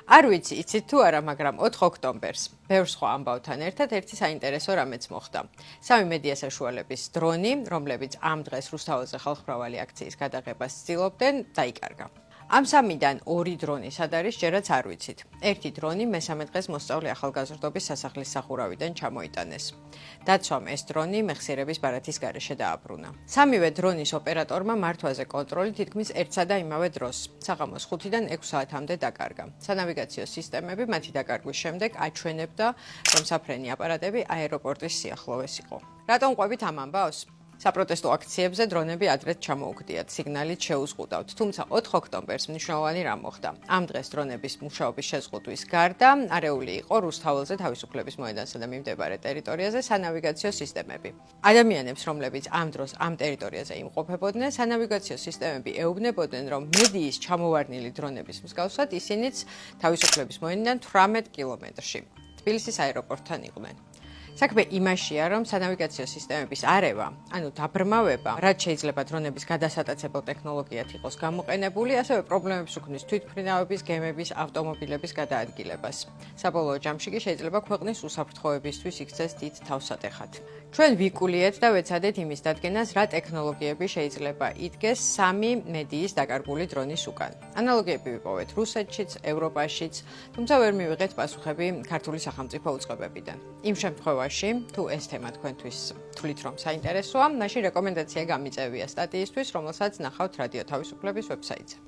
არ ვიცი, იცით თუ არა, მაგრამ 4 ოქტომბერს ბევრ სხვა ამბავთან ერთად ერთი საინტერესო რამეც მოხდა. სამი მედია საშუალების დრონი, რომლებიც ამ დღეს რუსთაველზე ხალხმრავალი აქციის გადაღებას ცდილობდნენ, დაიკარგა. ამ სამიდან 2 დრონი სად არის, ჯერაც არ ვიცით. ერთი დრონი მესამე დღეს მოსწავლე ახალგაზრდობის სასახლის სახურავიდან ჩამოიტანეს. დაცვამ ეს დრონი მეხსიერების ბარათის გარეშე დააბრუნა. სამივე დრონის ოპერატორმა მართვაზე კონტროლი თითქმის ერთსა და იმავე დროს, საღამოს 5-დან 6 საათამდე დაკარგა. სანავიგაციო სისტემები მათი დაკარგვის შემდეგ აჩვენებდა, რომ საფრენი აპარატები აეროპორტის სიახლოვეს იყო. რატომ ყვებით ამ ამბავს? საპროტესტო აქციებზე დრონები ადრეც ჩამოუგდიათ, სიგნალით შეუზღუდავთ, თუმცა 4 ოქტომბერს მნიშვნელოვანი რამ მოხდა. ამ დღეს დრონების მუშაობის შეზღუდვის გარდა არეული იყო რუსთაველზე თავისუფლების მოედანსა და მიმდებარე ტერიტორიაზე სანავიგაციო სისტემები. ადამიანებს, რომლებიც ამ დროს ამ ტერიტორიაზე იმყოფებოდნენ, სანავიგაციო სისტემები ეუბნებოდნენ, რომ მედიის ჩამოვარდნილი დრონების მსგავსად ისინიც თავისუფლების მოედნიდან 18 კილომეტრში თბილისის აეროპორტთან იყვნენ. საქმე იმაშია, რომ სანავიგაციო სისტემების არევა, ანუ დაბრმავება, რაც შეიძლება დრონების გადასატაცებელ ტექნოლოგიად იყოს გამოყენებული, ასევე პრობლემებს უქმნის თვითმფრინავების, გემების, ავტომობილების გადაადგილებას. საბოლოო ჯამში კი შეიძლება ქვეყნის უსაფრთხოებისთვის იქცეს დიდ თავსატეხად. ჩვენ ვიკულიეთ და ვეცადეთ იმის დადგენას, რა ტექნოლოგიები შეიძლება იდგეს 3 მედიის დაკარგული დრონის უკან. ანალოგიები ვიპოვეთ რუსეთშიც, ევროპაშიც, თუმცა ვერ მივიღეთ პასუხები ქართული სახელმწიფო უწყებებიდან. იმ შემთხვევაში, თუ ეს თემა თქვენთვის თვლით რომ საინტერესოა, მაშინ რეკომენდაცია გამიწევია სტატიისთვის, რომელსაც ნახავთ რადიო თავისუფლების ვებსაიტზე.